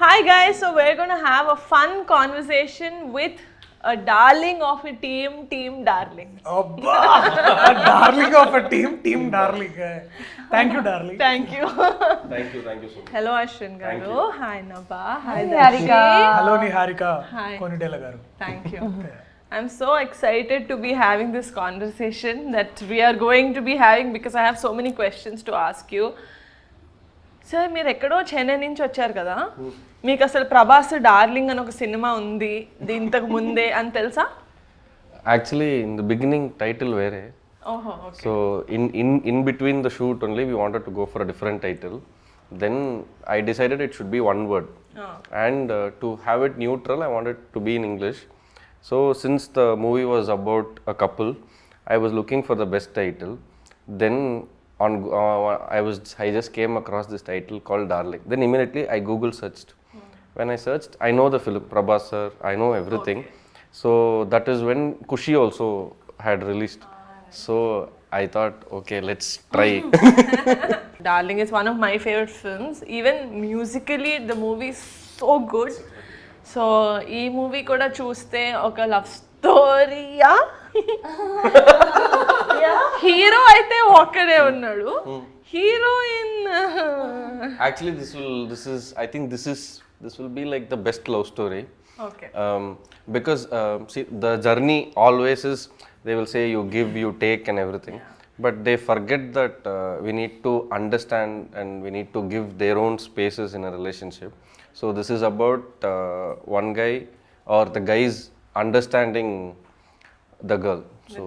Hi guys, so we're going to have a fun conversation with a darling of a team, Team Darling. Abba! A darling of a team, Team Darling. Thank you, darling. Thank you. Thank you so much. Hello Aswin Garu. Hi Nabha. Hi Niharika. Hello, Niharika. Hi. Konidela garu. Thank you. I'm so excited to be having this conversation that we are going to be having because I have so many questions to ask you. Sir మీరు ఎక్కడో చెన్నై నుంచి వచ్చారు కదా, మీకు అసలు Prabhas darling అని ఒక cinema ఉంది ఇంతకు ముందే అని తెలుసా? Actually, in the beginning, title were. ఓహో, okay. So in between the shoot only, we wanted to go for a different title. Then I decided it should be one word, and to have it neutral, I wanted to be in English. So since the movie was about a couple, I was looking for the best title. Then I just came across this title called Darling. Then immediately I Google searched. When I searched, I know the film, Prabhas sir, I know everything. Okay. So that is when Kushi also had released. So I thought, okay, let's try. Darling is one of my favorite films. Even musically, the movie is so good. So ఈ movie కూడా చూస్తే ఒక love స్టోరీయా, hero అయితే ఒక్కడే ఉన్నాడు, heroine. Actually, this will be like the best love story. Okay. Because see, the journey always is, they will say you give, you take and everything. But they forget that we need to understand and we need to give their own spaces in a relationship. So this is about one guy or the guys understanding the girl. So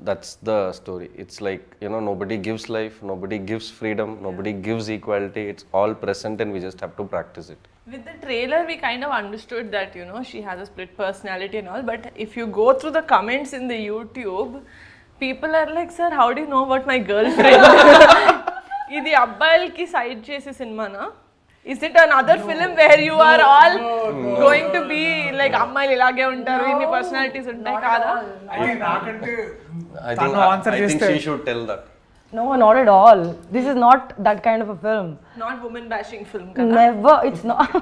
that's the story. It's like, nobody gives life, nobody gives freedom, nobody gives equality. It's all present and we just have to practice it. With the trailer, we kind of understood that, she has a split personality and all. But if you go through the comments in the YouTube, people are like, sir, how do you know about my girlfriend? ఇది అబ్బాయిలకి side చేసే సినిమానా? Is it another film where you are all going to be like అమ్మాయిలు ఇలాగే ఉంటారు, ఇన్ని personalities ఉంటాయి కాదా? I think she should tell that. No, not at all. This is not that kind of a film. Not woman bashing film కదా? Never. It's not.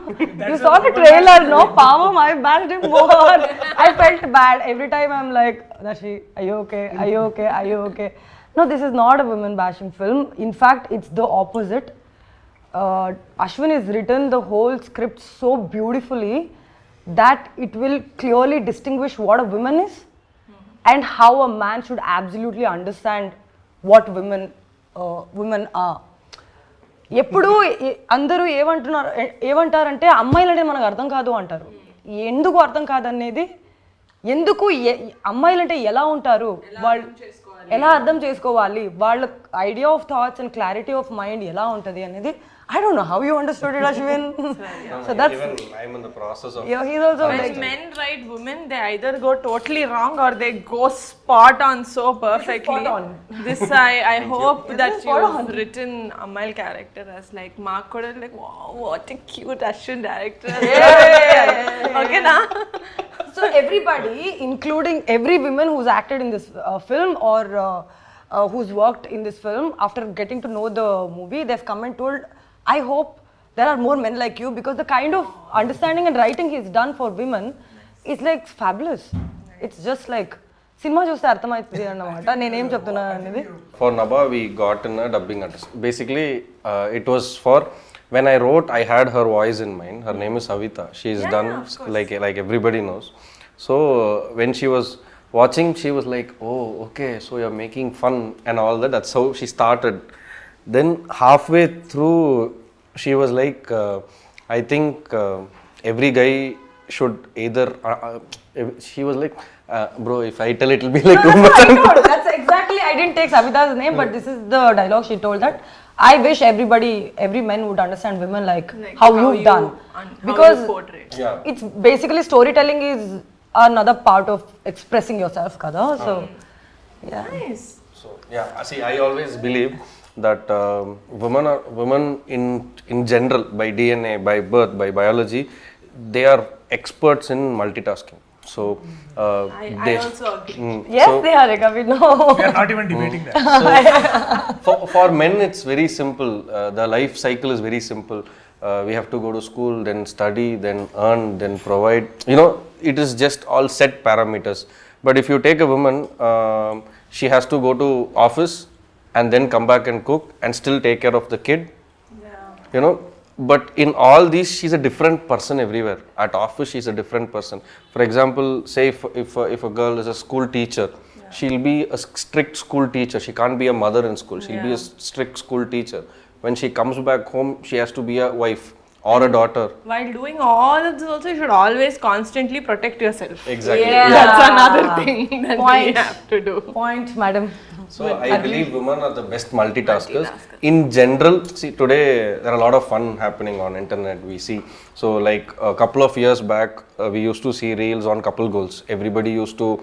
You saw the trailer, no? Pamam, I bashed him more. I felt bad. Every time I'm like, Dashi, are you okay? Are you okay? Are you okay? No, this is not a woman bashing film. In fact, it's the opposite. Aswin has written the whole script so beautifully that it will clearly distinguish what a woman is and how a man should absolutely understand what women are. ఎప్పుడు అందరూ ఏమంటారంటే అమ్మాయిలంటే మనకు అర్థం కాదు అంటారు. ఎందుకు అర్థం కాదనేది, ఎందుకు అమ్మాయిలంటే ఎలా ఉంటారు, వాళ్ళు ఎలా అర్థం చేసుకోవాలి, వాళ్ళ idea of thoughts and clarity of mind ఎలా ఉంటుంది అనేది. I don't know how you understood it, Aswin. So that's even I'm in the process of. Yeah, he's also When like men write women, they either go totally wrong or they go spot on so perfectly. Spot on. This I hope that you've written Amal character as like Mark Koda, like wow, what a cute Aswin director. Okay, na? So everybody, including every woman who's acted in this film or who's worked in this film, after getting to know the movie, they've come and told, I hope there are more men like you, because the kind of understanding and writing he's done for women is like fabulous. It's just like cinema చూస్తే అర్థమవుతుంది అన్నమాట నేనేం చెప్తున్నా అనేది. For Nabha, we got in a dubbing artist. Basically, it was for, when I wrote, I had her voice in mind. Her name is Savita. She's done like everybody knows. So when she was watching, she was like, oh, okay, so you're making fun and all that. That's how she started. Then halfway through, she was like, I think every guy should either, she was like, bro, if I tell it will be like too much. That's exactly, I didn't take Savita's name, but this is the dialogue she told, that I wish every man would understand women like how you've done. Because it's basically storytelling is another part of expressing yourself, kada. So, yeah. Nice. So, yeah, see, I always believe that women in general, by DNA, by birth, by biology, they are experts in multitasking. So I also agree. Yes, they are. We know. We are not even debating that. For men, it's very simple. The life cycle is very simple. we have to go to school, then study, then earn, then provide. You know, it is just all set parameters. But if you take a woman, she has to go to office and then come back and cook and still take care of the kid. You know, but in all these, she's a different person everywhere. At office, she's a different person. For example, say if a girl is a school teacher, she'll be a strict school teacher. She can't be a mother in school. She'll be a strict school teacher. When she comes back home, she has to be a wife or a daughter. While doing all of this also, you should always constantly protect yourself. Exactly. Yeah. That's another thing that we Point. have to do. Point, madam. So I believe women are the best multitaskers. In general, see today there are a lot of fun happening on internet. We see, so like a couple of years back, we used to see reels on couple goals. Everybody used to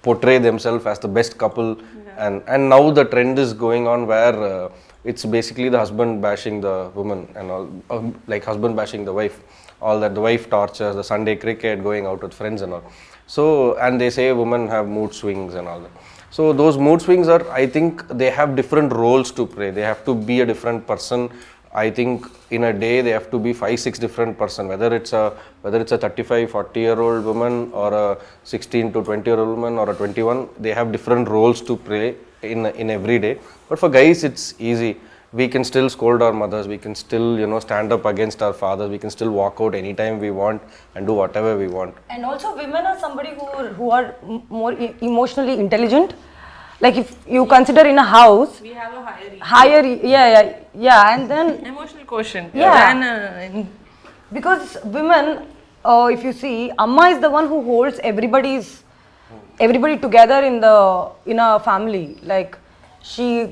portray themselves as the best couple, and now the trend is going on where it's basically the husband bashing the woman and all, like husband bashing the wife. All that, the wife tortures, the Sunday cricket, going out with friends and all. So, and they say women have mood swings and all that. So those mood swings are, I think they have different roles to play. They have to be a different person. I think in a day they have to be 5-6 different person. Whether it's a 35-40-year-old woman or a 16 to 20-year-old woman or a 21, they have different roles to play in every day. But for guys, it's easy. We can still scold our mothers. We can still, you know, stand up against our fathers. We can still walk out anytime we want and do whatever we want. And also, women are somebody who are more emotionally intelligent. Like if you consider in a house, We have a higher yeah, and then emotional quotient. Yeah. Than, because women, if you see, Amma is the one who holds everybody together in a family. Like she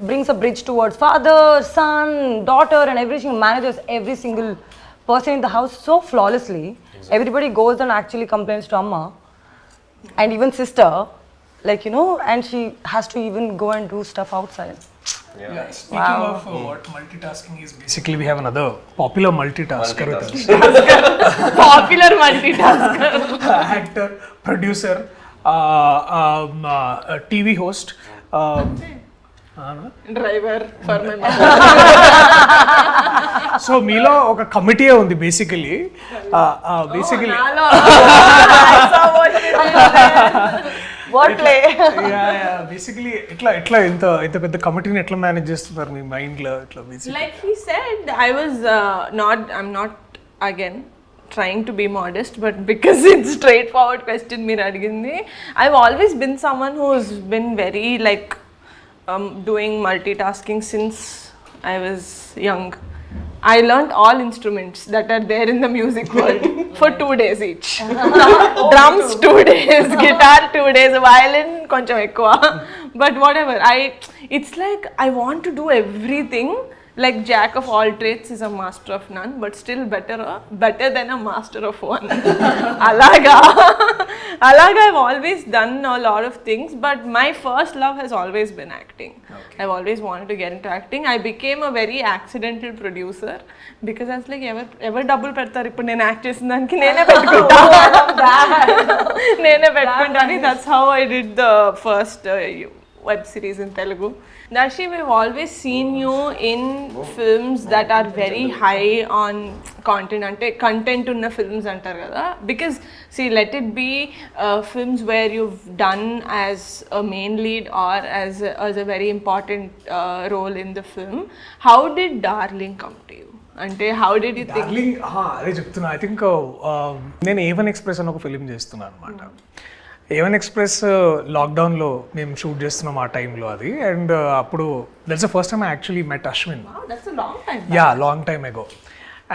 brings a bridge towards father, son, daughter, and everything. Manages every single person in the house so flawlessly. Exactly. Everybody goes and actually complains to Amma, and even sister. Like, you know, and she has to even go and do stuff outside. Yeah. Speaking of what multitasking is, basically we have another popular multitasker with us. popular multitasker. Actor, producer, TV host. Driver for my mom. So మీలో ఒక committee ఉంది basically basically ఎట్లా ఇంత పెద్ద కమిటీని ఎట్లా manage చేస్తున్నారు మీ mind లో ఇట్లా basic Like he said, I'm not again trying to be modest, but because it's straightforward question meer adigindi, I've always been someone who's been very like doing multitasking since I was young. I learnt all instruments that are there in the music world for 2 days each. Drums 2 days, guitar 2 days, violin koncham ekkuva. But whatever, it's like I want to do everything. Like jack of all trades is a master of none, but still better than a master of one. Alaga I've always done a lot of things, but my first love has always been acting. Okay. I've always wanted to get into acting. I became a very accidental producer because I was like, ever double pedtaru ippudu nenu act chesindaniki nene pettukunta. Nene pettukuntani. That's how I did the first web series in Telugu. Darshi, we've always seen you in films that are very high on content, ante content unna films antar kada. Because see, let it be films where you've done as a main lead or as a very important role in the film. How did Darling come to you? Ante how did you think? Darling అదే చెప్తున్నా. I think నేను A1 Express అని ఒక film చేస్తున్నాను అనమాట. A1 Express లాక్డౌన్లో మేము shoot చేస్తున్నాం ఆ టైంలో అది. అండ్ అప్పుడు that's the first time I actually met Ashwin. Wow, that's a long time. Yeah long time ago.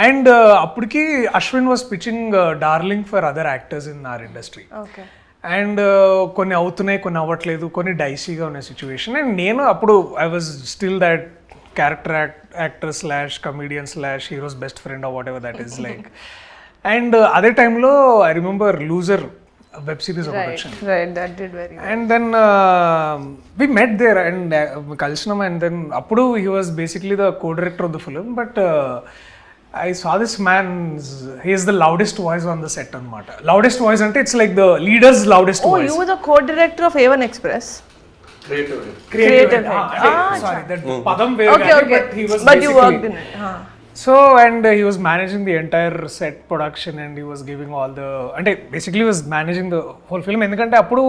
And అప్పటికి Ashwin was pitching darling for other actors in our industry. Okay. And కొన్ని అవుతున్నాయి, కొన్ని అవ్వట్లేదు, కొన్ని డైసీగా ఉన్న సిచ్యువేషన్. అండ్ నేను అప్పుడు I was still that character actor / comedian / heroes best friend or whatever that is like. And అదే టైంలో I remember loser web series ఒకటి వచ్చింది. Right, that did very well. And then we met there and కలిసినాం. And then అప్పుడు he was basically the co director of the film. But I saw this man, he is the loudest voice on the set anamata. Loudest voice ante it's like the leader's loudest voice. Oh, you were the co-director of A1 Express. Creative head. Sorry, that padam vere. Okay. But he was But you basically worked in it. So, and he was managing the entire set production and he was giving all the, అంటే basically he was managing the whole film. ఎందుకంటే అప్పుడు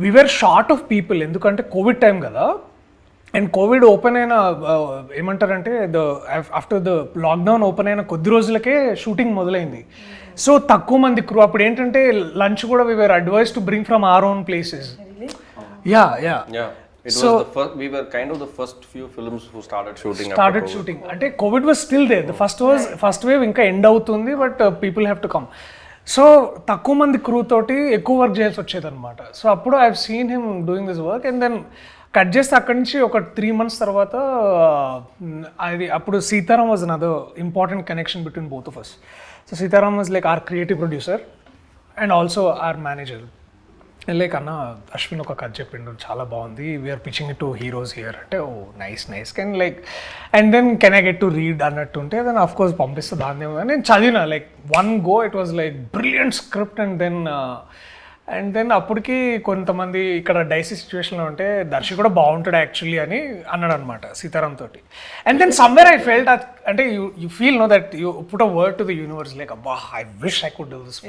we were short of people, ఎందుకంటే Covid time కదా. And Covid open అయిన ఏమంటారంటే after the lockdown open అయిన కొద్ది రోజులకే షూటింగ్ మొదలైంది. సో తక్కువ మంది క్రూ. అప్పుడు ఏంటంటే లంచ్ కూడా we were advised to bring from our own places. Yeah. It was the first, we were kind of the first few films who started shooting. అంటే Covid was still there. The first wave ఇంకా end అవుతుంది, but people have to come. So తక్కువ మంది crew తోటి ఎక్కువ work చేయాల్సి వచ్చేది అనమాట. సో అప్పుడు I have seen him doing this work. And then cut చేస్తే అక్కడి నుంచి ఒక 3 months తర్వాత అది అప్పుడు Sitaram was another important connection between both of us. So Sitaram was like our creative producer and also our manager. Like అన్న అశ్విన్ ఒక కథ చెప్పిండు, చాలా బాగుంది, we're pitching it to heroes here అంటే, oh nice can like and then can I get to read అన్నట్టు ఉంటే then of course పంపిస్తే దాన్ని నేను చదివిన like one go. It was like brilliant script. And then అప్పటికి కొంతమంది ఇక్కడ డైసీ సిచ్యువేషన్లో ఉంటే దర్శి కూడా బాగుంటాడు యాక్చువల్లీ అని అన్నాడు అనమాట సీతారాం తోటి. And then somewhere I felt అంటే you feel know that you put a word to the universe like అబ్బా I wish I could do this.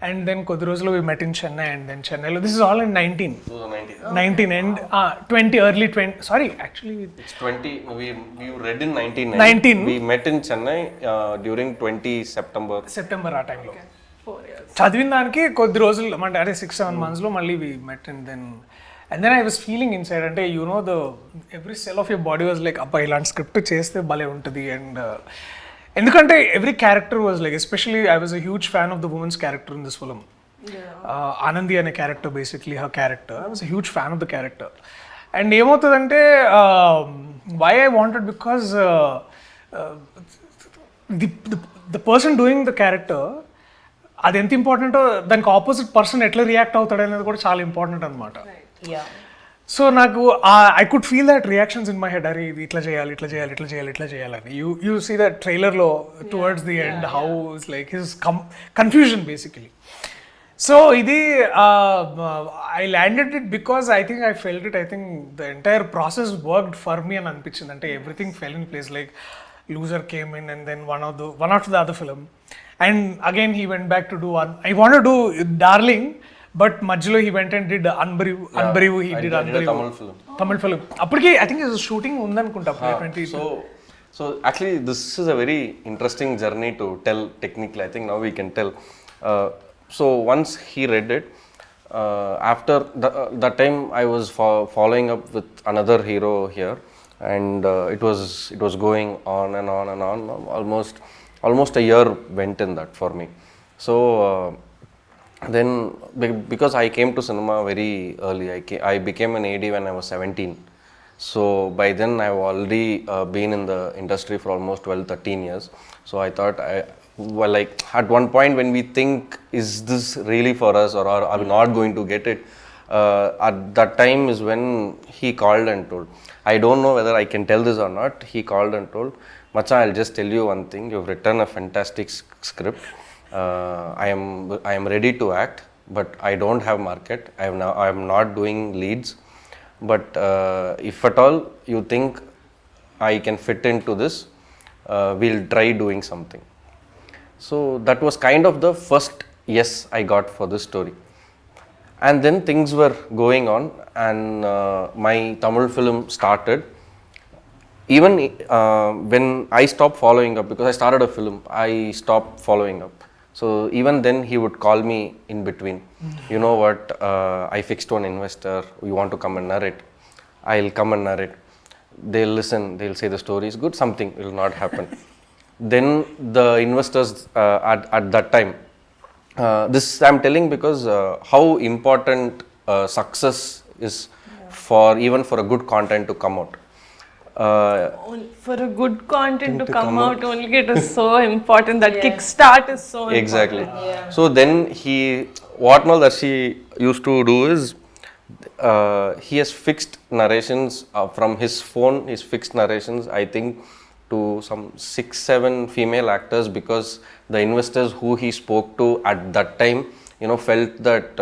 And then కొద్ది రోజులు we met in Chennai. And then చెన్నైలో this is all in 19 and 20 early 20 sorry actually it's 20 we read in 19 we met in Chennai during 20 September ఆ టైంలో చదివిన దానికి కొద్ది రోజులు అంటే అదే 6-7 months మళ్ళీ we met. And then I was feeling inside అంటే you know the every cell of your body was like అబ్బా ఇలాంటి స్క్రిప్ట్ చేస్తే భలే ఉంటుంది. అండ్ ఎందుకంటే every character was like, especially I was a huge fan of the women's character in this film. Anandi అనే character, basically her character, I was a huge fan of the character. And ఏమవుతుందంటే why I wanted because the person doing the character అది ఎంత ఇంపార్టెంటో దానికి opposite person ఎట్లా react అవుతాడు అనేది కూడా చాలా ఇంపార్టెంట్ అనమాట. సో నాకు I could feel that reactions in my head, అరే ఇది ఇట్లా చేయాలని. యూ సీ దట్ ట్రైలర్లో towards the end how is like his confusion basically. So ఇది I landed it because I think I felt it. I think the entire process worked for me అని అనిపించింది. అంటే everything fell in place. Like loser came in and then one after the other film. And again he went back to do I want to do Darling, but మధ్యలో he went and did Unbarivu. He did Unbarivu Tamil film. అప్పటికి I think his shooting ఉందనుకుంటా 20. So actually this is a very interesting journey to tell technically. I think now we can tell. So once he read it, after that time I was following up with another hero here, and it was going on and on. Almost a year went in that for me. So then because I came to cinema very early, I became an AD when I was 17. So by then I've already been in the industry for almost 12-13 years. So I thought like at one point when we think, is this really for us or are we not going to get it? At that time is when he called and told. I don't know whether I can tell this or not. He called and told, Macha, I'll just tell you one thing. You've written a fantastic script. I am ready to act, but I don't have market. I am not doing leads. But if at all you think I can fit into this, we'll try doing something. So that was kind of the first yes I got for this story. And then things were going on, and my Tamil film started. Even when I stopped following up, because I started a film, I stopped following up. So even then he would call me in between. You know what, I fixed one investor, you want to come and narrate? I'll come and narrate. They'll listen, they'll say the story is good, something will not happen. Then the investors at that time, this I'm telling because how important success is even for a good content to come out. For a good content to come out only, it is so important. That kickstart is so important. Exactly. So then what all that she used to do is he has fixed narrations from his phone. He's fixed narrations, I think, to some 6-7 female actors, because the investors who he spoke to at that time, felt that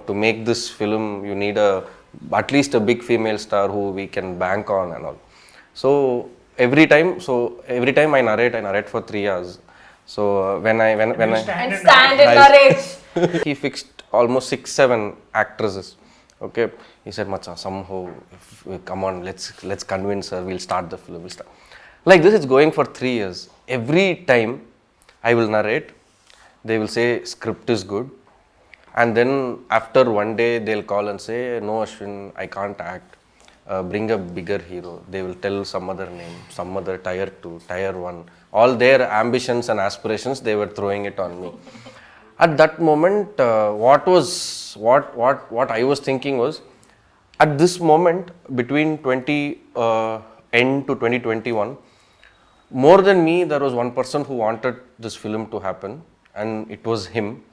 to make this film you need at least a big female star who we can bank on and all. So every time I narrate for 3 hours. So when I And stand and narrate. he fixed almost 6-7 actresses. Okay, he said, Macha, somehow, come on, let's convince her. We'll start the film. We'll start. Like this, it's going for 3 years. Every time I will narrate, they will say script is good, and then after one day they'll call and say, no, Ashwin, I can't act. Bring a bigger hero. They will tell some other name, some other tier 2, tier 1. All their ambitions and aspirations, they were throwing it on me. At that moment, what I was thinking was, at this moment between 20 end to 2021, more than me, there was one person who wanted this film to happen, and it was him.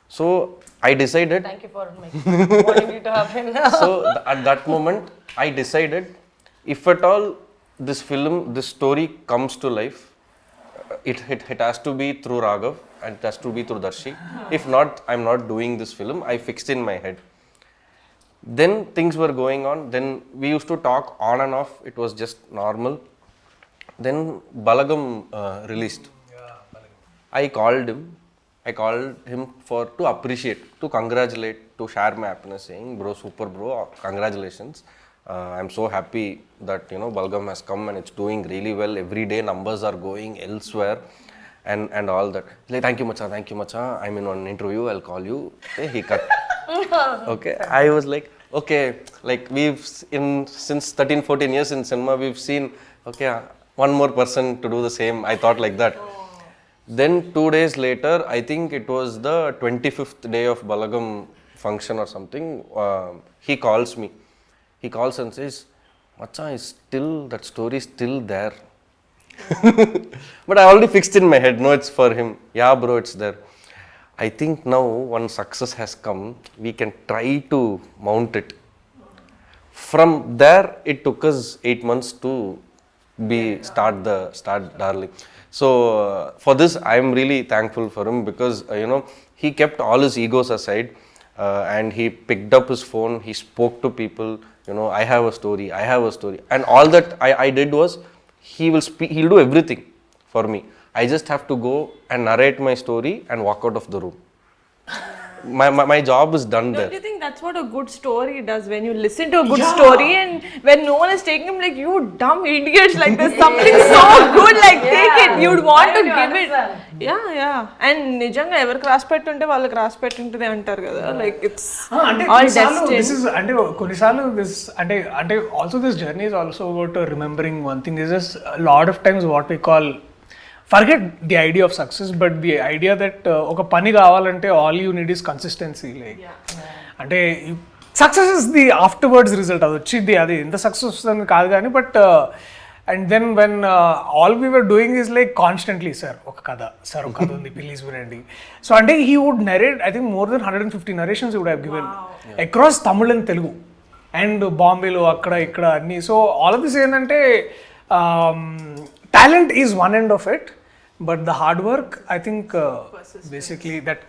So I decided. Thank you for wanting it to happen. So at that moment, I decided, if at all this story comes to life, it has to be through Raghav and it has to be through Darshi. If not, I'm not doing this film. I fixed in my head. Then things were going on. Then we used to talk on and off. It was just normal. Then Balagam released. I called him to appreciate, to congratulate, to share my happiness, saying, bro, super bro, congratulations. I'm so happy that, Balgam has come and it's doing really well. Every day numbers are going elsewhere and all that. Like, thank you Macha. I'm in one interview, I'll call you. Okay, he cut. Okay, I was like, okay, like since 13-14 years in cinema, we've seen, okay, one more person to do the same. I thought like that. Then 2 days later, I think it was the 25th day of Balagam function or something, he calls me. He calls and says, Macha, that story is still there. But I already fixed in my head, no, it's for him. Yeah, bro, it's there. I think now one success has come, we can try to mount it. From there, it took us 8 months to start Darling. So for this, I'm really thankful for him because, he kept all his egos aside and he picked up his phone, he spoke to people, I have a story. And all that I did was, he'll do everything for me. I just have to go and narrate my story and walk out of the room. My job is done there. Don't you think that's what a good story does? When you listen to a good story and when no one is taking him, like, you dumb idiots, like there's something so good, like take it. You'd want to give it. Yeah. And nijanga ever cross pettunte vallu cross pettuntade antaru kada. Like it's all destined. This is konisalu this also this journey is also about remembering one thing. Is just a lot of times what we call, forget the idea of success, but the idea that oka pani kavalante all you need is consistency. Like, ante success is the afterwards result. Adi vachidi adi inta success ani kaadu gaani, but and then when all we were doing is like constantly, sir oka kada undi please vinandi. So ante he would narrate, I think more than 150 narrations he would have given across Tamil and Telugu and Bombay lo akkada ikkada anni. So all of this endante talent is one end of it. But the hard work, I think, basically that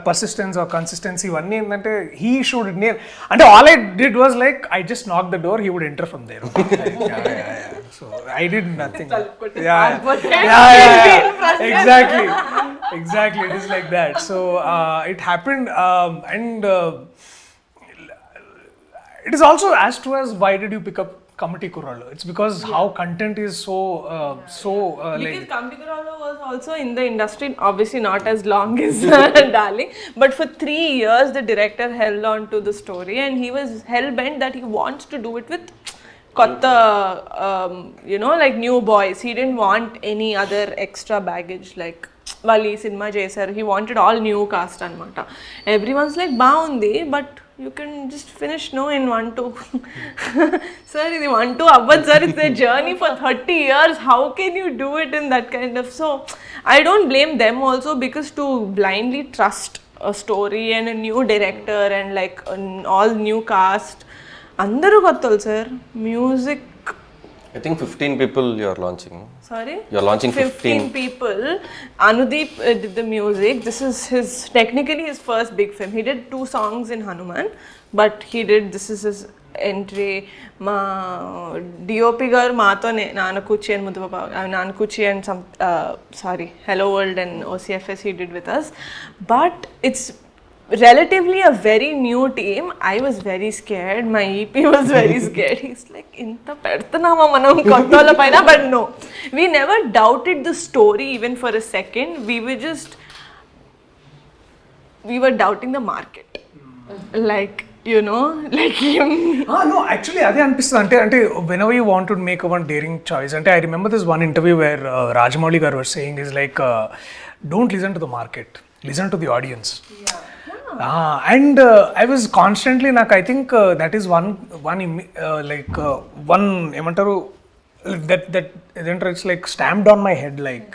persistence or consistency, he should nail. And all I did was like, I just knocked the door, he would enter from there. Yeah. So I did nothing. Exactly. It is like that. So it happened, and it is also as true as why did you pick up Comedy Kuralo? It's because how content is so because Comedy Kuralo was also in the industry, obviously not as long as Darling, but for 3 years the director held on to the story and he was hell-bent that he wants to do it with kotta, like new boys. He didn't want any other extra baggage like Vali cinema chesaru. He wanted all new cast anamata. Everyone's like baundi, but you can just finish in 1-2. Sir, ఇది 1-2 అవ్వదు sir. It's a journey for 30 years. How can you do it in that kind of... So, I don't blame them also because to blindly trust a story and a new director and like an all new cast. అందరూ కొత్తలు sir. Music... I think 15 people you are launching. Sorry? You are launching 15 people. Anudeep did the music. This is technically his first big film. He did 2 songs in Hanuman, but he did, this is his entry. మా DOP గారు మాతోనే నానకుచి and ముద్దుపా నానకుచి and some sorry hello world and OCFS he did with us, but it's relatively a very new team. I was very scared, my EP was very scared. He's like inta pedtunama manam kottala paina, but no, we never doubted the story even for a second. We were doubting the market, like you know, like him. No, actually అదే అనిపిస్తుంది. అంటే whenever you want to make a one daring choice, అంటే I remember this one interview where Rajamouli garu was saying is like don't listen to the market, listen to the audience. And I was constantly I think that is one ఏమంటారు that it's like stamped on my head, like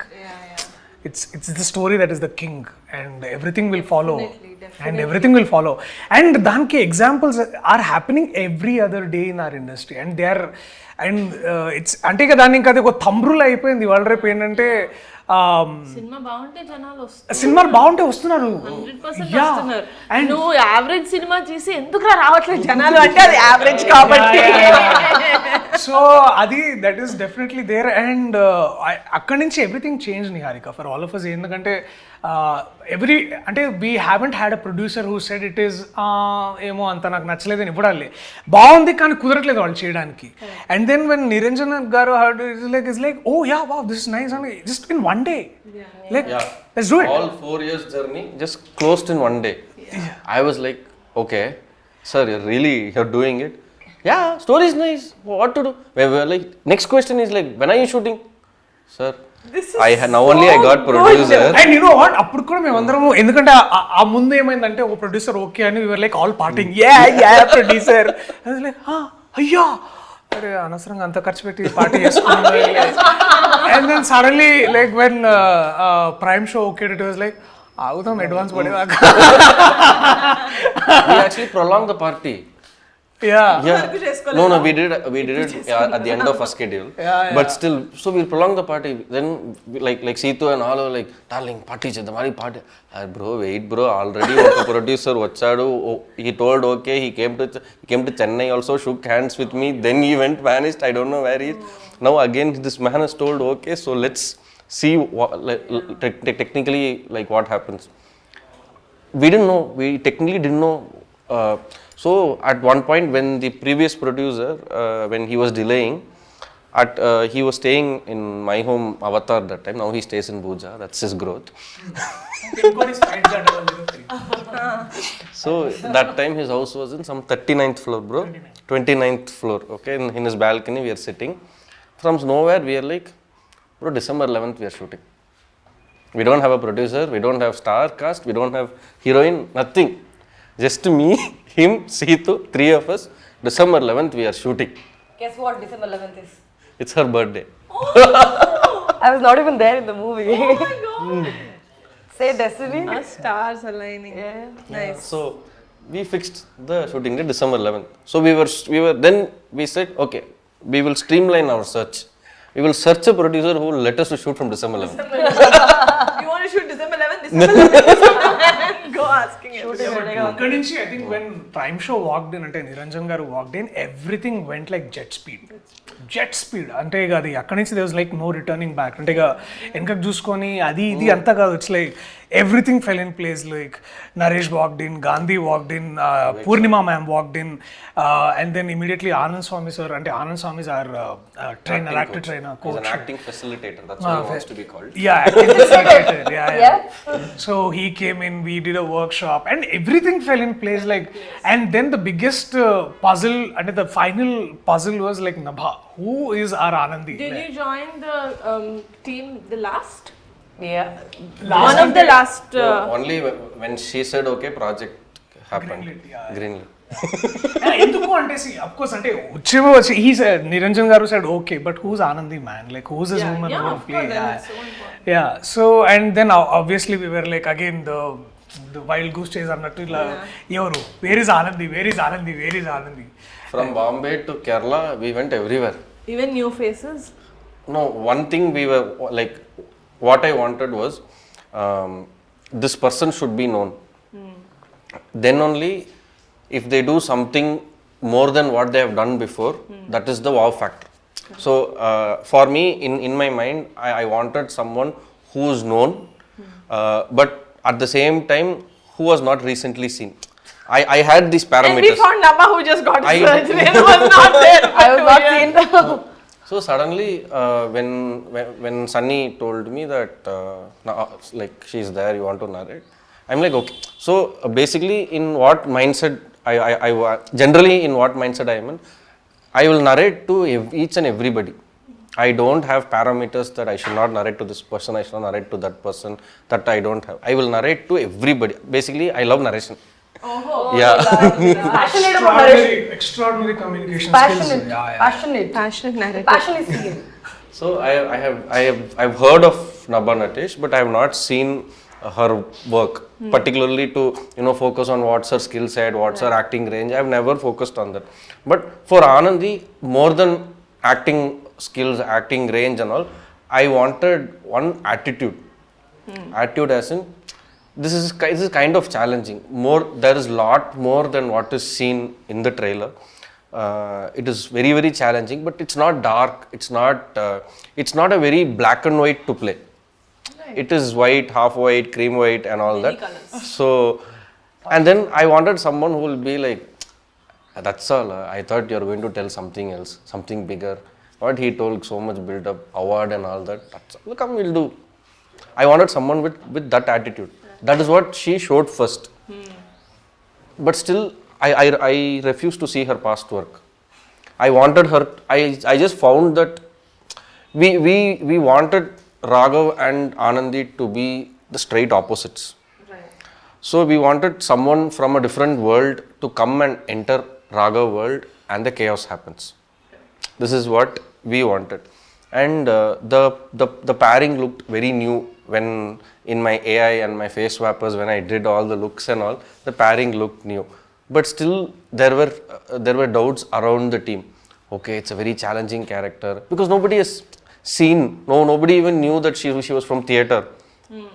it's the story that is the king and everything will follow. Definitely. And everything will follow, and danki examples are happening every other day in our industry, and they are, and it's ante ka danni inka adi oka thumb rule అయిపోయింది ఇవాళ రేపు ఏంటంటే cinema బాగుంటే జనాలు వస్తారు, సినిమాలు బాగుంటే వస్తున్నారు 100% వస్తున్నారు. నువ్వు యావరేజ్ సినిమా చేసి ఎందుకు రావట్లేదు జనాలు అంటే అది యావరేజ్ కాబట్టి. సో అది that is definitely there, and అక్కడి నుంచి everything change Niharika for all of us. ఎందుకంటే అంటే we haven't had a producer who said it is ఏమో అంత నాకు నచ్చలేదని ఇవ్వడాలి, బాగుంది కానీ కుదరట్లేదు వాళ్ళు చేయడానికి. అండ్ దెన్ వెన్ నిరంజన్ గారు heard it's like oh yeah wow this is nice అని just in one day, like let's do it. All 4 years journey just closed in one day. I was like, okay sir, you're doing it. Yeah, story is nice, what to do? We were like, next question is like, when are you shooting? Sir, now only I got producer. And you know what, అప్పుడు కూడా మేమందరము, ఎందుకంటే ఆ ముందు ఏమైందంటే ఒక producer okay అని we were like all partying, yeah producer. I was like అయ్యా అరే అనవసరంగా అంత ఖర్చు పెట్టి పార్టీ చేసుకున్నాం. And then suddenly like when Prime show okay, it was like ఆగుదాం అడ్వాన్స్ పడేదాకా. We actually prolonged the party. Yeah. No, we did it at the end of our schedule. But still, so we'll prolong the party. Then like Seetu and all are like, darling, party chedam, mari party. Bro, wait bro, already oka producer vachadu. He told okay, he came to Chennai also, shook hands with me. Then he went vanished. I don't know where he is. Now again this man has told okay, so let's see what, technically like what happens. We technically didn't know. So at one point when the previous producer, when he was delaying, he was staying in my home Avatar that time. Now he stays in Bhuja. That's his growth. So that time his house was in some 39th floor, bro. 29th floor. Okay, in his balcony we are sitting. From nowhere we are like, bro, December 11th we are shooting. We don't have a producer. We don't have star cast. We don't have heroine. Nothing. Just me, him, Seetu, 3 of us. December 11th we are shooting. Guess what December 11th is? It's her birthday. I was not even there in the movie. Oh my god. Say destiny. Our stars aligning. Yeah. Nice. So we fixed the shooting date December 11th. So we were then we said okay, we will streamline our search. We will search a producer who will let us to shoot from December 11th. You want to shoot December 11th? December 11th. Go asking him. అక్కడి నుంచి I think when Prime show walked in, అంటే నిరంజన్ గారు walked in, everything went like jet speed. అంటే ఇక అది అక్కడి నుంచి there was like no returning back. అంటే ఇక వెనకకు చూసుకొని అది ఇది అంతా కాదు, it's like everything fell in place. Like Naresh walked in, Gandhi walked in, Purnima ma'am walked in, and then immediately Anand Swami sir, and Anand Swami is our trainer, actor trainer, coach. He's an acting facilitator. That's what he wants to be called. Yeah, acting facilitator. Yeah. So he came in, we did a workshop, and everything fell in place. Like, and then the biggest puzzle, and the final puzzle was like Nabha. Who is our Anandi? Did you join the team the last? Yeah. One of the last. Only when she said okay, project happened. Greenlit. ఎందుకు అంటే of course అంటే వచ్చి he said Niranjan garu said okay, but who's Anandi man, like who's this woman who will play? Yeah, so and then obviously we were like again the wild goose chase అన్నట్టు ఇలా ఎవరు where is Anandi. From Bombay to Kerala we went everywhere. Even new faces. No, one thing we were like, what I wanted was this person should be known. Then only if they do something more than what they have done before, that is the wow factor. So for me, in my mind, I wanted someone who is known, but at the same time who was not recently seen. I had these parameters. And we found Nabha who just got his surgery and was not there. I was not seen. So suddenly, when Sunny told me that like she's there, you want to narrate, I'm like okay. So basically, in what mindset I generally in what mindset I am in, I will narrate to each and everybody. I don't have parameters that I should not narrate to this person, I should not narrate to that person, that I don't have. I will narrate to everybody. Basically, I love narration. Oh, Yeah. Passionate about narration. Extraordinary communication Passionate. skills. Yeah. Passionate. passionate narrative. Passion is seen. So I've heard of Nabhanatesh, but I have not seen her work, particularly to focus on what's her skill set, what's her acting range. I've never focused on that. But for Anandi, more than acting skills, acting range and all, I wanted one attitude. Attitude as in, this is kind of challenging. There is lot more than what is seen in the trailer. It is very, very challenging, but it's not dark. It's not a very black and white to play. It is white, half white, cream white, and all that. So, and then I wanted someone who will be like, that's all. I thought you were going to tell something else, something bigger. What he told, so much build up, award and all that. That's all. Come, we'll do. I wanted someone with that attitude. That is what she showed first. But still, I refused to see her past work. I wanted her. I just found that we wanted Raghav and Anandi to be the straight opposites. Right. So we wanted someone from a different world to come and enter Raghav world, and the chaos happens. This is what we wanted, and the pairing looked very new when in my AI and my face swappers, when I did all the looks and all, the pairing looked new. But still, there were doubts around the team. Okay, it's a very challenging character because nobody has seen. Nobody even knew that she was from theatre.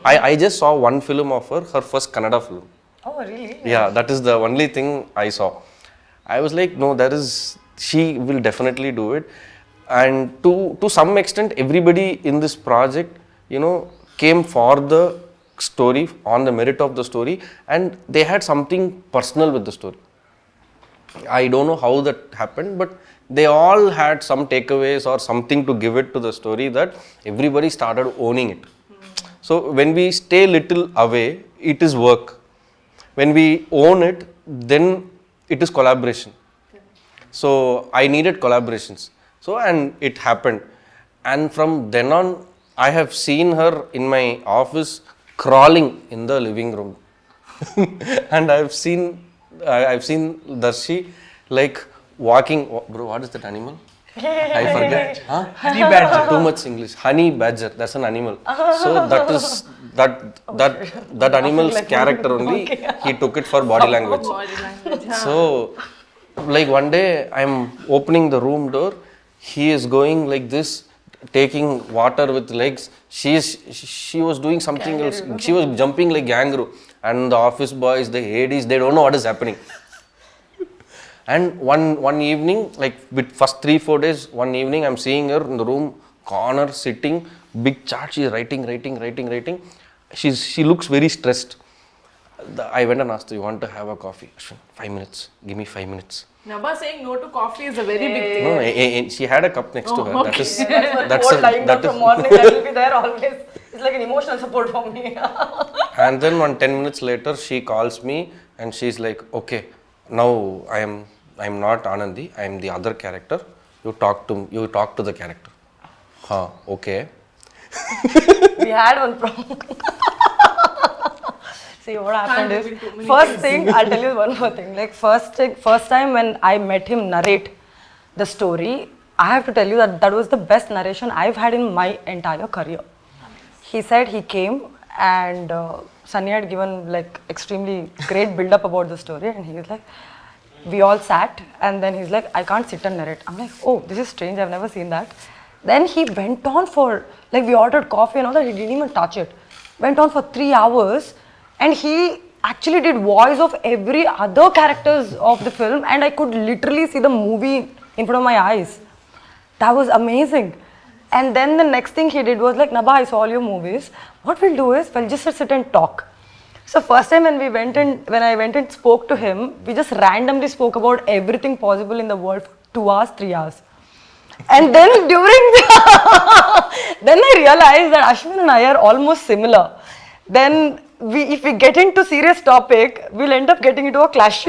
I just saw one film of her first Kannada film. Oh, really? Yeah, that is the only thing I saw. I was like, no, she will definitely do it. And to some extent, everybody in this project, came for the story, on the merit of the story, and they had something personal with the story. I don't know how that happened, but they all had some takeaways or something to give it to the story that everybody started owning it. So when we stay little away, it is work. When we own it, then it is collaboration. So I needed collaborations. So, and it happened. And from then on, I have seen her in my office crawling in the living room. And I've seen Darshi like walking. Bro, what is that animal? I forget. Huh? Honey badger. Too much English. Honey badger. That's an animal. So that animal's character only. He took it for body language. Body language. So, like one day I'm opening the room door. He is going like this, taking water with legs. She was doing something else. She was jumping like kangaroo. And the office boys, the ADs, they don't know what is happening. And one evening, like with first 3-4 days, one evening I'm seeing her in the room corner sitting, big chart. She's writing. She looks very stressed. I went and asked her, you want to have a coffee? 5 minutes. Give me 5 minutes. Nabha saying no to coffee is a very big thing. No, she had a cup next to her. Okay. That's lying down from morning. I will be there always. It's like an emotional support for me. And then 10 minutes later, she calls me and she's like, okay, now I'm not Anandi. I am the other character. You talk to the character. Huh? Okay. We had one problem. See what happened is, first thing, I'll tell you one more thing. Like first time when I met him narrate the story, I have to tell you that was the best narration I've had in my entire career. He said he came and Sunny had given like extremely great build up about the story, and he was like, we all sat, and then he's like, I can't sit and narrate. I'm like, oh, this is strange, I've never seen that. Then he went on for, like we ordered coffee and all that, he didn't even touch it. Went on for 3 hours. And he actually did voice of every other characters of the film, and I could literally see the movie in front of my eyes. That was amazing. And then the next thing he did was like, Nabha, I saw all your movies. What we'll do is we'll just sit and talk. So first time when I went and spoke to him, we just randomly spoke about everything possible in the world for 2 hours, 3 hours. And then then I realized that Aswin and I are almost similar. Then if we get into serious topic, we'll end up getting into a clash.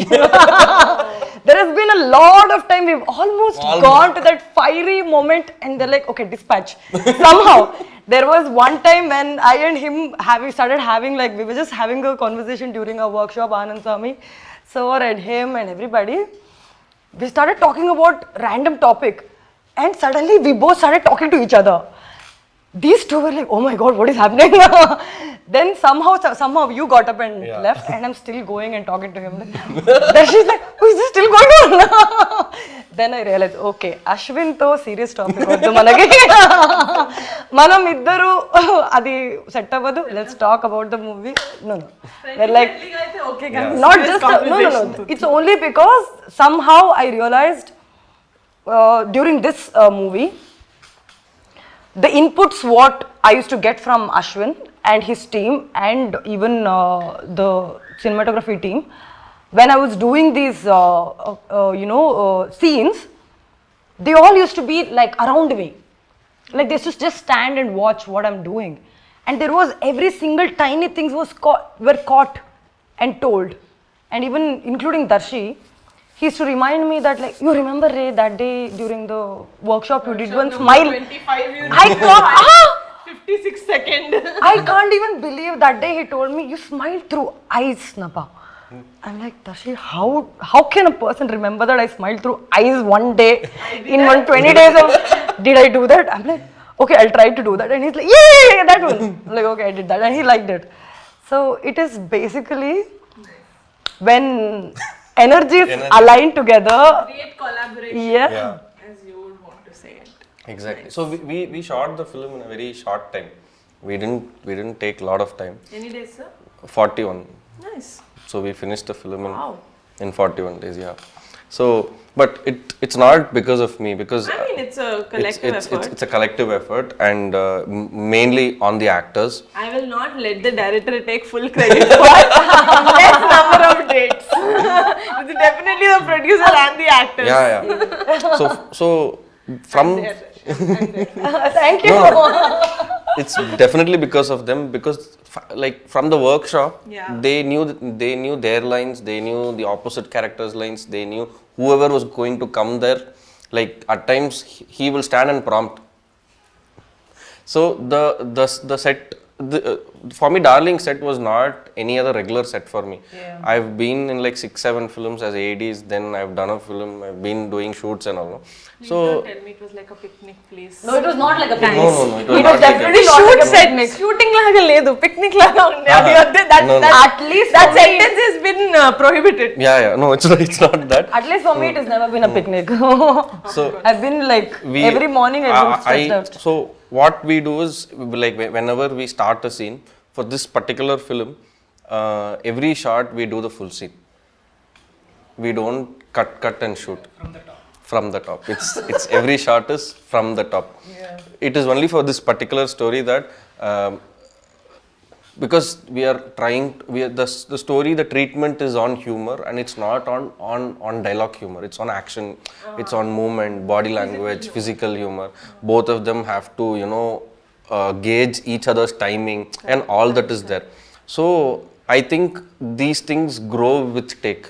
There has been a lot of time we've almost gone to that fiery moment, and they're like, okay, dispatch. Somehow, there was one time when I and him started having we were just having a conversation during a workshop, Anand Swami, sir and him and everybody. We started talking about random topic, and suddenly we both started talking to each other. These two were like, oh my god, what is happening? Then somehow you got up and left, and I'm still going and talking to him. Then she's like, oh, is this still going on? Then I realized, okay, Aswin Tho serious topic vadu manaki. Manam iddaru adi set avadu. Let's talk about the movie. No. We're like, okay, guys. not just no. It's only because somehow I realized during this movie, the inputs what I used to get from Aswin and his team, and even the cinematography team, when I was doing these scenes, they all used to be like around me, like they used to just stand and watch what I'm doing, and there was every single tiny things were caught and told, and even including Darshi. He used to remind me that, like, you remember, Ray, that day during the workshop you did one smile. 25, you I can't, 56 seconds. I can't even believe that day he told me, you smiled through eyes, Nabha. I'm like, Darshi, how can a person remember that I smiled through eyes one day in 120 days of, did I do that? I'm like, okay, I'll try to do that. And he's like, yeah, that one. I'm like, okay, I did that. And he liked it. So it is basically when energies align together. Create collaboration. Yeah. As you would want to say it. Exactly. Nice. So we shot the film in a very short time. We didn't take a lot of time. Any days, sir? 41. Nice. So we finished the film in 41 days. Yeah. So, but it's not because of me, because I mean, it's a collective effort. It's a collective effort, and mainly on the actors. I will not let the director take full credit for less number of dates. It's definitely the producer and the actors. Yeah. So from Thank you. it's definitely because of them, because like from the workshop, they knew their lines, they knew the opposite characters' lines, they knew whoever was going to come there. Like at times he will stand and prompt. So the set, for me, Darling set was not any other regular set for me. Yeah. I've been in like 6-7 films as ADs, then I've done a film, I've been doing shoots and all. So tell me it was like a picnic place. No, it was not like a picnic. No, it was It not was like definitely a, not like a Shoot picnic. set, shooting laga ledu, picnic laga unde. At least That for me- sentence has been prohibited. yeah, no, it's not that. At least for me, it has never been a picnic. So I've been like every morning I've been stressed out. So what we do is, like whenever we start a scene for this particular film, every shot we do the full scene. We don't cut and shoot from the top. It's every shot is from the top. Yeah. It is only for this particular story that because we are trying, the story, the treatment is on humor, and it's not on dialogue humor. It's on action, it's on movement, body language, physical humor. Both of them have to gauge each other's timing, and all that is there. So I think these things grow with take.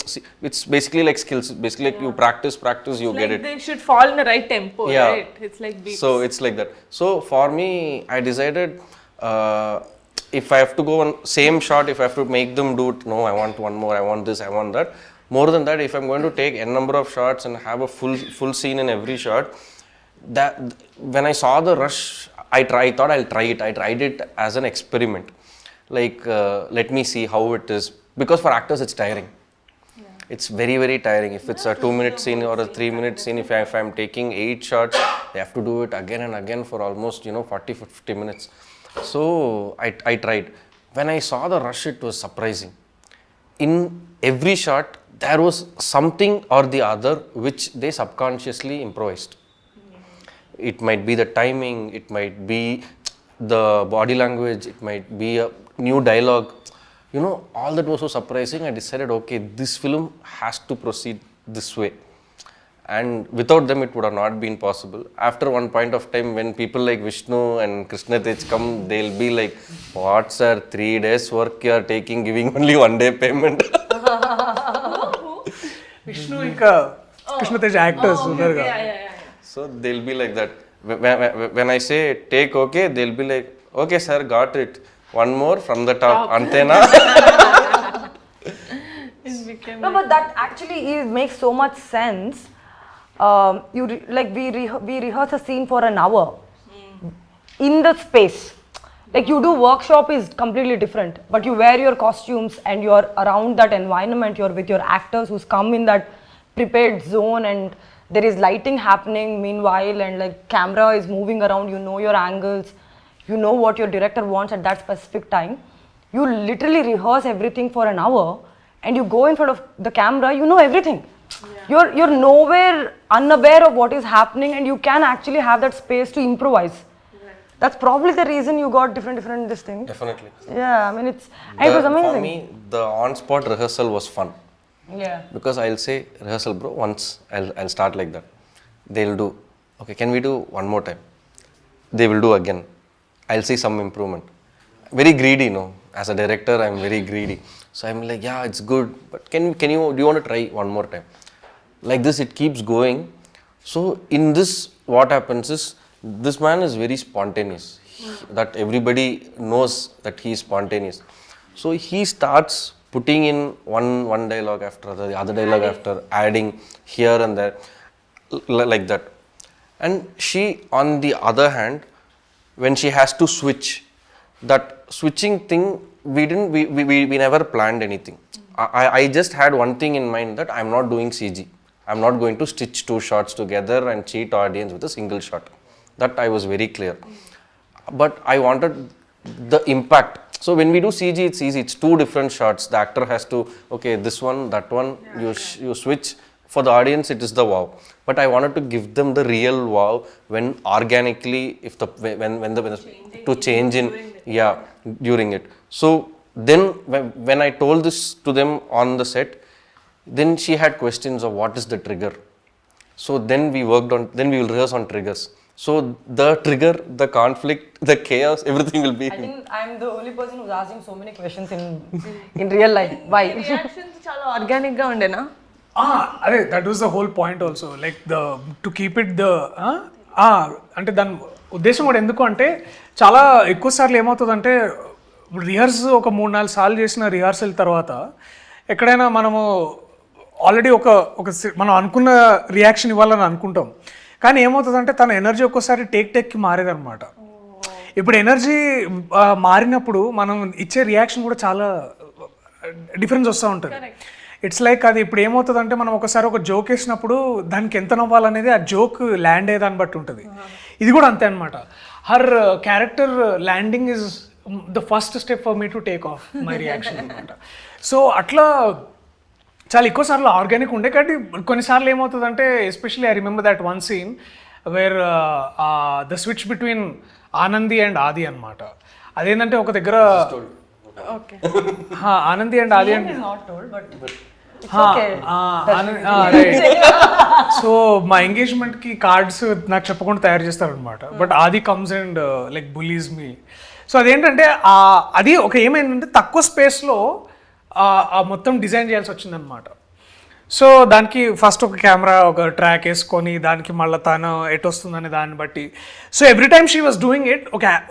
See, it's basically like skills. Basically, like you practice, you get it. They should fall in the right tempo, Yeah. right? It's like beats. So it's like that. So for me, I decided if I have to go on same shot, if I have to make them do it, no, I want one more, I want this, I want that. More than that, if I'm going to take n number of shots and have a full scene in every shot, that when I saw the rush, I thought I'll try it. I tried it as an experiment. Like, let me see how it is. Because for actors, it's tiring. Yeah. It's very, very tiring. If it's a 2-minute scene or a 3-minute scene, if I'm taking 8 shots, they have to do it again and again for almost 40-50 minutes. So I tried. When I saw the rush, it was surprising. in every shot there was something or the other which they subconsciously improvised. It might be the timing, it might be the body language, it might be a new dialogue. You know, all that was so surprising. I decided, okay, this film has to proceed this way. And without them, it would have not been possible. After one point of time, when people like Vishnu and Krishna Tej come, they'll be like, what sir, 3 days work you are taking, giving only 1 day payment. Vishnu ఇంకా Krishna Tej actors ఉన్నారు కదా. So they'll be like that. When I say take okay, they'll be like, okay sir, got it. One more from the top. Antena. No, but that actually makes so much sense. We rehearse a scene for an hour in the space. Like you do workshop is completely different, but you wear your costumes and you're around that environment. You're with your actors who's come in that prepared zone, and there is lighting happening meanwhile, and like camera is moving around. You know your angles, you know what your director wants at that specific time. You literally rehearse everything for an hour, and you go in front of the camera. You know everything. You're nowhere unaware of what is happening, and you can actually have that space to improvise. That's probably the reason you got different this thing. Definitely. Yeah, I mean it was amazing. For me, the on-spot rehearsal was fun. Yeah. Because I'll say, rehearsal bro, once I'll start like that. They'll do, okay, can we do one more time? They will do again. I'll see some improvement. Very greedy, no. As a director, I'm very greedy. So I'm like, yeah, it's good, but do you want to try one more time? Like this, it keeps going. So in this, what happens is, this man is very spontaneous. That everybody knows that he is spontaneous. So he starts putting in one dialogue after the other dialogue after, adding here and there, like that. And she, on the other hand, when she has to switch, that switching thing, we never planned anything. I just had one thing in mind, that I'm not doing CG. I'm not going to stitch 2 shots together and cheat audience with a single shot. That I was very clear. But I wanted the impact. So when we do CG, it's easy. It's 2 different shots. The actor has to, okay, this one, that one, you switch. For the audience, it is the wow. But I wanted to give them the real wow when organically, to change in, during it. So then when I told this to them on the set, then she had questions of what is the trigger. So then we will rehearse on triggers. So the trigger, the conflict, the chaos, everything will be. I think I'm the only person who's asking so many questions in real life. Why? Reactions చాలా organic గా ఉండేనా? అదే that was the whole point also, like to keep it అంటే దాని ఉద్దేశం కూడా ఎందుకు అంటే, చాలా ఎక్కువ సార్లు ఏమవుతుందంటే, రిహర్స్ ఒక 3-4 సార్లు చేసిన రిహార్సల్ తర్వాత ఎక్కడైనా మనము ఆల్రెడీ మనం అనుకున్న రియాక్షన్ ఇవ్వాలని అనుకుంటాం, కానీ ఏమవుతుందంటే తన ఎనర్జీ ఒక్కోసారి టేక్కి మారేదన్నమాట. ఇప్పుడు ఎనర్జీ మారినప్పుడు మనం ఇచ్చే రియాక్షన్ కూడా చాలా డిఫరెన్స్ వస్తూ ఉంటుంది. ఇట్స్ లైక్ అది ఇప్పుడు ఏమవుతుందంటే, మనం ఒకసారి ఒక జోక్ వేసినప్పుడు దానికి ఎంత నవ్వాలనేది ఆ జోక్ ల్యాండ్ అయ్యేదాన్ని బట్టి ఉంటుంది. ఇది కూడా అంతే అనమాట. Her character landing is the first step for me to take off my reaction అనమాట. సో అట్లా చాలా ఎక్కువ సార్లు ఆర్గానిక్ ఉండే, కాబట్టి కొన్నిసార్లు ఏమవుతుందంటే, especially I remember that one scene where the switch between Anandi and Adi అనమాట. అదేంటంటే ఒక దగ్గర ఆనంది అండ్ ఆది అంటే సో మా ఎంగేజ్మెంట్కి కార్డ్స్ నాకు చెప్పకుండా తయారు చేస్తారనమాట. బట్ ఆది comes and like bullies me. So అదేంటంటే అది ఒక ఏమైందంటే, తక్కువ స్పేస్లో మొత్తం డిజైన్ చేయాల్సి వచ్చిందనమాట. సో దానికి ఫస్ట్ ఒక కెమెరా, ఒక ట్రాక్ వేసుకొని దానికి మళ్ళీ తను ఎటు వస్తుందనే దాన్ని బట్టి, so every time she was doing it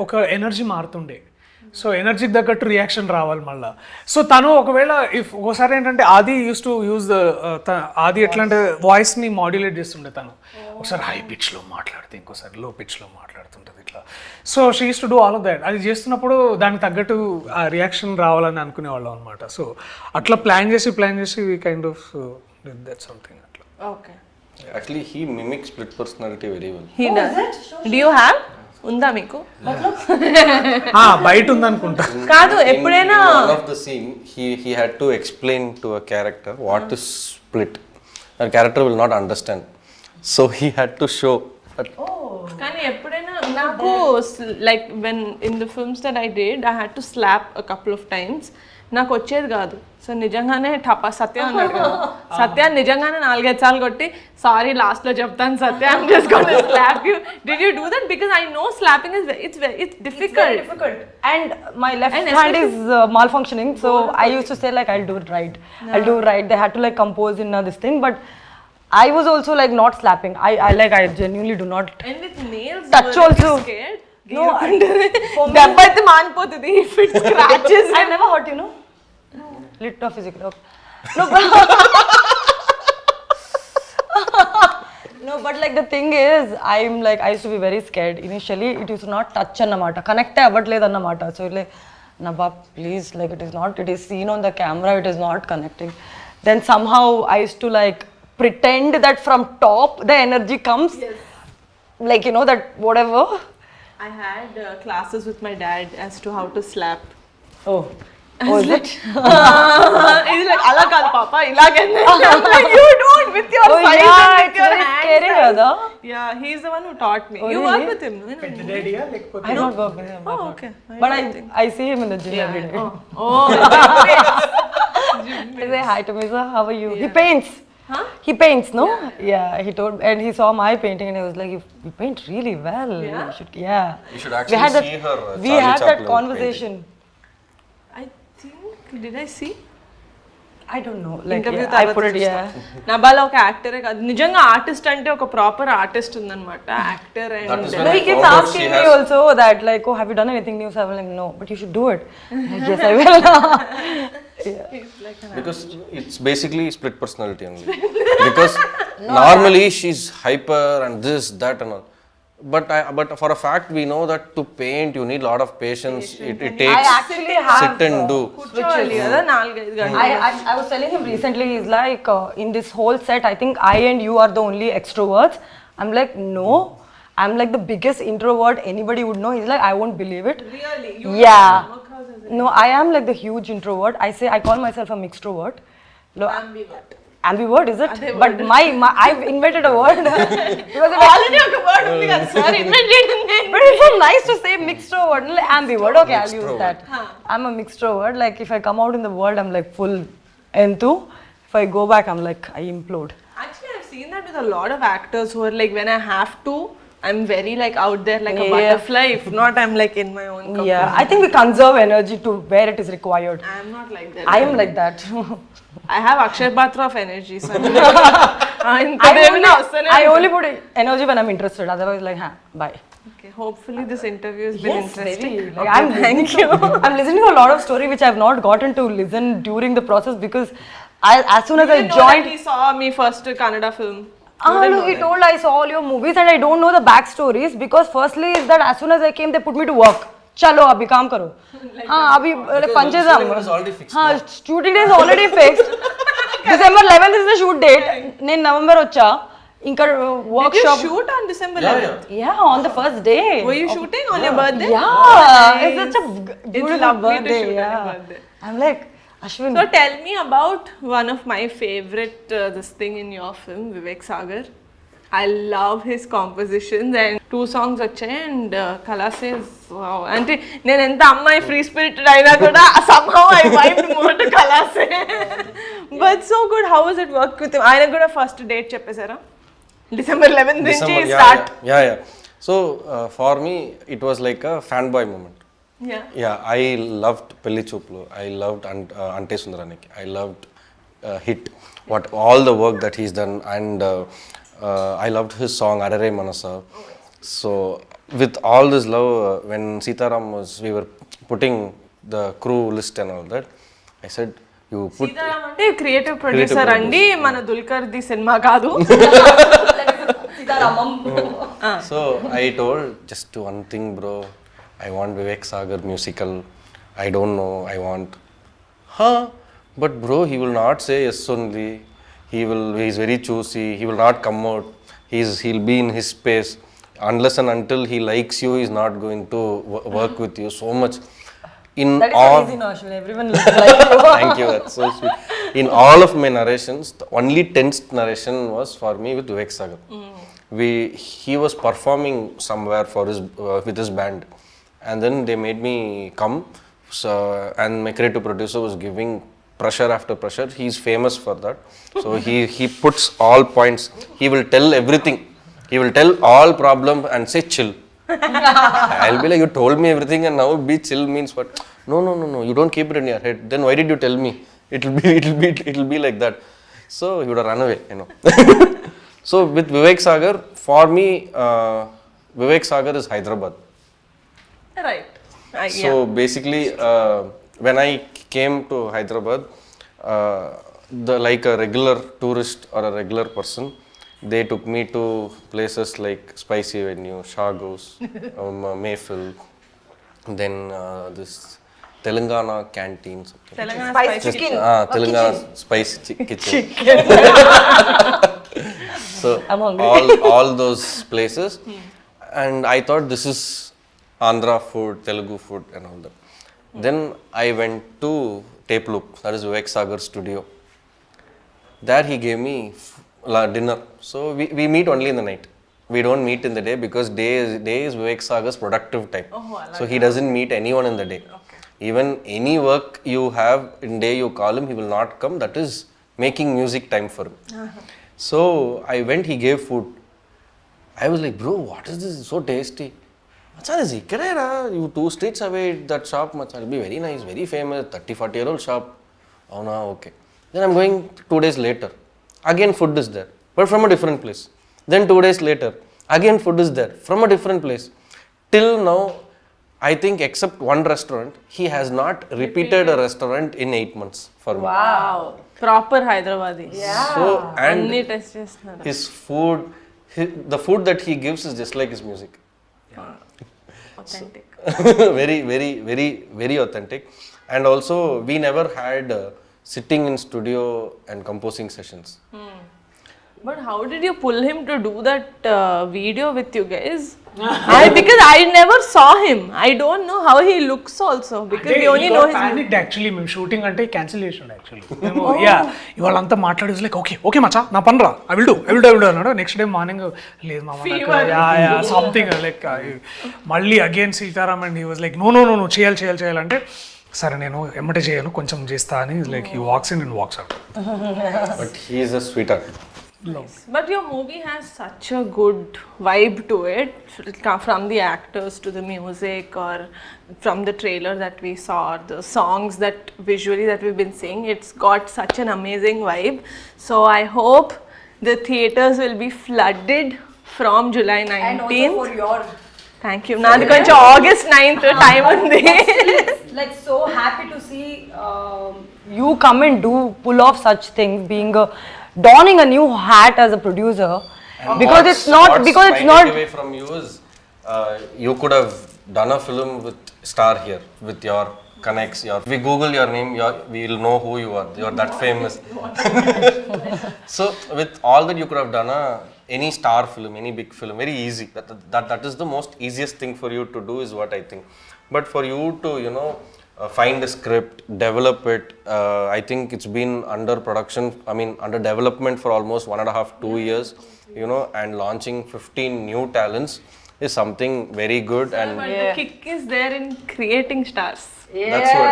ఒక ఎనర్జీ మారుతుండే. సో ఎనర్జీకి తగ్గట్టు రియాక్షన్ రావాలి మళ్ళీ. సో తను ఒకవేళ ఒకసారి ఏంటంటే, ఆది యూస్ టు యూజ్ ఆది ఎట్లా అంటే వాయిస్ని మాడ్యులేట్ చేస్తుండే తను. ఒకసారి హై పిచ్లో మాట్లాడితే, ఇంకోసారి లో పిచ్లో మాట్లాడుతుంటుంది ఇట్లా. So she use to do all of that. అది చేస్తున్నప్పుడు దానికి తగ్గట్టు ఆ రియాక్షన్ రావాలని అనుకునేవాళ్ళం అనమాట. సో అట్లా ప్లాన్ చేసి we kind of did that something అట్లా. Okay. Actually, he mimics split personality very well. He does. Do you have? ఉందా మీకు? బయట ఉందనుకుంటా. కాదు, ఎప్పుడైనా one of the scene he had to explain to a character what is split. That character will not understand, so he had to show that. కానీ ఎప్పుడైనా నాకు like when in the films that I did I had to slap a couple of times. నాకు వచ్చేది కాదు. So నిజంగానే సత్య అన్నాడు కదా, సత్య నిజంగానే 4-5 సార్లు కొట్టి సారీ లాస్ట్ లో చెప్తాను Satya, I'm just gonna slap you. Did you do that? Because I know slapping is it's difficult. And my left hand is malfunctioning, so I used to say like I'll do it right. They had to like compose in this thing, but I was also like not slapping. I genuinely do not And with nails touch also. Scared. No, దెబ్బ అయితే మానిపోతుంది if it scratches. I never hurt, you know. No. Lit or physical. Okay. No, no, but like the thing is, I used to be very scared. Initially, it used to not touch annamata. Connect avvatledu annamata. So like, Nabha, please, like it is seen on the camera, it is not connecting. Then somehow I used to like pretend that from top the energy comes. Yes. Like, you know, that whatever. I had classes with my dad as to how to slap. Oh, is it? He's like, ala kaadu papa, ilage. I'm like, you don't with your size yeah, and with it's your very hand scary, size. Radha. Yeah, he's the one who taught me. Oh, You really? work with him, no? పెద్ద డాడీయా లేకపోతే I don't work with him. Oh, okay. But I see him in the gym every day. Oh, I say hi to me, sir. How are you? He paints. Huh? He paints, no? Yeah, he told, and he saw my painting, and he was like, "You paint really well. Yeah? You should, yeah." You should actually see her. We Charlie had that Chaplin conversation. I think, did I see? I don't know. Like, Interview yeah, I put it, yeah. నబాలా ఒక యాక్టరే కాదు, నిజంగా artist అంటే ఒక proper artist ఉందన్నమాట. Actor That is and when No, he I keeps found out asking she me has- also that, like, oh, have you done anything new? So I'm like, no, but you should do it. Like, yes, I will. Because it's basically split personality only. Because normally she's hyper and this, that and all. But for a fact we know that to paint you need a lot of patience. It takes I actually have. sit and do. కూర్చోవాలి కదా 4-5 గంటలు. I was telling him recently, he's like, in this whole set, I think I and you are the only extroverts. I'm like, no, I'm like the biggest introvert anybody would know. He's like, I won't believe it. Really? Yeah. No, I am like the huge introvert. I call myself a mixtrovert. Ambivert. Ambivert, is it? But my I've invented a word. Because already ఒక word ఉంది కదా sir, invent చేయండి. but it's so nice to say mixtrovert. Like, ambivert, okay, I'll use that. I'm a mixtrovert. Like, if I come out in the world, I'm like full enthu. If I go back, I'm like, I implode. Actually, I've seen that with a lot of actors who are like, when I have to, I'm very like out there like a Yeah. butterfly. If not, I'm like in my own company. Yeah, I think we conserve energy to where it is required. I'm not like that. I am like that. I have Akshay Batra of energy. So I only put energy when I'm interested. Otherwise, like, bye. Okay, hopefully this interview has been interesting. Very. Like, I'm listening to a lot of story which I've not gotten to listen during the process because as soon as I You know joined. that he saw me first Kannada film. No, he told I saw all your movies and I don't know the backstories because firstly is that as soon as I came they put me to work. Chalo, abhi kaam karo. Abhi panchesam. shooting is already fixed Shooting day is already fixed. December 11th is the shoot date. Nen November vacha. Inka Did you workshop. shoot on December Yeah, 11th? Yeah, on the first day. Were you shooting on your birthday? Yeah, Oh, it's such a beautiful lovely to birthday. shoot on your Yeah. birthday. I'm like, Ashwin. So tell me about one of my favorite this thing in your film, Vivek Sagar. I love his compositions and 2 songs వచ్చాయి and Kala says wow. అంటే నేను ఎంత అమ్మాయి free spirited అయినా కూడా somehow I vibed more to Kala say. But so good. How was it work with him? ఆయన కూడా first date చెప్పేశారా? December 11th నుంచి start. Yeah. So for me it was like a fanboy moment. Yeah. I loved Pelli Chooplu. I loved Ante Sundaraniki. I loved Hit. What all the work that he's done and I loved his song Arare Manasa. So with all this love, when Sitaram we were putting the crew list and all that, I said, you put. Sitaram అంటే creative producer అండి, మన Dulquer the cinema కాదు. So I told just one thing, bro. I want Vivek Sagar musical. I don't know. I want. But bro, he will not say yes only. He's very choosy. He will not come out. He'll be in his space. unless and until he likes you, he's not going to work with you so much. In That is all, so easy, no, Ashwin. Everyone looks like you. thank you, that's so sweet. In all of my narrations, the only tensed narration was for me with Vivek Sagar. He was performing somewhere for his with his band, and then they made me come. So, and my creative producer was giving pressure after pressure. He's famous for that. So he puts all points. He will tell everything. He will tell all problem and say chill. I'll be like, you told me everything and now be chill means what? No. You don't keep it in your head. Then why did you tell me? It'll be like that. So he would have run away, you know. So with Vivek Sagar, for me, Vivek Sagar is Hyderabad. Right. So basically, when I came to Hyderabad, like a regular tourist or a regular person, they took me to places like Spicy Avenue, Shagos, Mayfield, then this Telangana canteen. Telangana Spicy spicy chicken. Telangana spicy kitchen. So I'm hungry. all those places, and I thought this is Andhra food, Telugu food, and all that. Then I went to Tape Loop, that is Vivek Sagar's studio. There he gave me dinner. So we meet only in the night. We don't meet in the day because day is Vivek Sagar's productive time. So he doesn't meet anyone in the day. Even any work you have in day you call him, he will not come. That is making music time for him. So I went, he gave food. I was like, bro, what is this? It's so tasty. Macha, this is ikkade, you 2 streets away, that shop, macha, it'll be very nice, very famous, 30-40-year-old shop. Oh no, okay. Then I'm going 2 days later. Again food is there, but from a different place. Then 2 days later, again food is there, from a different place. Till now, I think except one restaurant, he has not repeated a restaurant in 8 months for me. Wow. Proper Hyderabadi. Yeah. So, and Anni taste chestunnaru. his food, the food that he gives is just like his music. Authentic. very authentic. And also, we never had sitting in studio and composing sessions. But how did you pull him to do that video with you guys? Because I never saw him. I don't know how he looks also because we only know his panicked actually. మేము shooting అంటే cancellation actually మేము ఇవాళంతా మాట్లాడేసి like okay మచ్చా నా పనరా I will do అన్నాడు. Next day morning లేదు మామ సంథింగ్ లైక్ మళ్ళీ again Sitaram and he was like no చేయాలంటే సరే నేను ఎమ్మటే చేయను కొంచెం చేస్తా అని like he walks in and walks out. But he is a sweetheart. But your movie has such a good vibe to it, from the actors to the music, or from the trailer that we saw, or the songs that visually that we've been seeing. It's got such an amazing vibe. So I hope the theaters will be flooded from July 19th. And also for your... Thank you. Nadu koncham August 9th time undi. Like so happy to see you come and pull off such things, donning a new hat as a producer, because it's not away from you is you could have done a film with star here with your connects. We Google your name, we'll know who you are. You're that famous. So with all that, you could have done any star film, any big film, very easy. That is the most easiest thing for you to do is what I think. But for you to find a script, develop it. I think it's been under production, under development for almost 1.5-2 years, and launching 15 new talents is something very good. And But the kick is there in creating stars. that's what.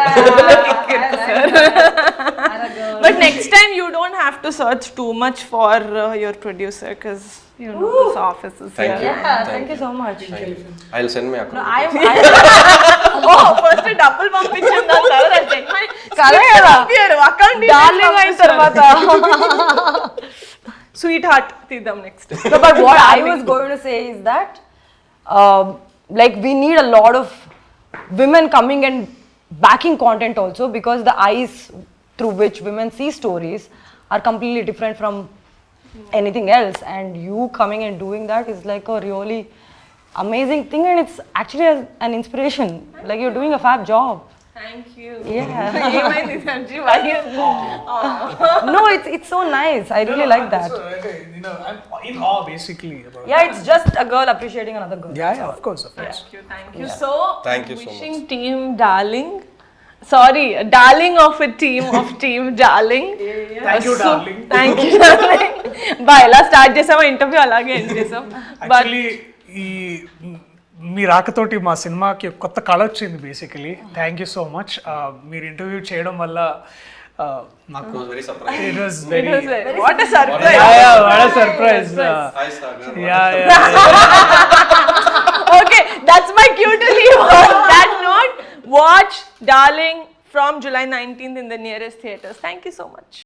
But next time you don't have to search too much for your producer because this office is Thank here. you. Yeah, thank you so much. I'll send my account. First double పంపించింది Darling అయిన తర్వాత. Sweet heart తీద్దాం next. No, but what I was going to say is that like we need a lot of women coming and backing content also, because the eyes through which women see stories are completely different from anything else, and you coming and doing that is like a really amazing thing, and it's actually an inspiration. Like you're doing a fab job. Thank you. Yeah. ఏమైంది Sanji? Why you? No, it's so nice. I really like that. So, you know, I'm in awe basically about Yeah, it's just a girl appreciating another girl. Yeah, of course, of course. Thank you. So, Thank you so wishing team darling. Sorry, darling of a team of team darling. Thank you, darling. Thank you, darling. Bye. ఎలా start చేసామో interview అలాగే end చేసాం. Actually ఈ మీ రాకతోటి మా సినిమాకి కొత్త కళ వచ్చింది basically. Thank you so much. మీరు ఇంటర్వ్యూ చేయడం వల్ల మాకు very surprise. It was very What a surprise. What a surprise. Okay, that's my cue to leave on that note. Watch Darling from July 19th in the nearest theaters. Thank you so much.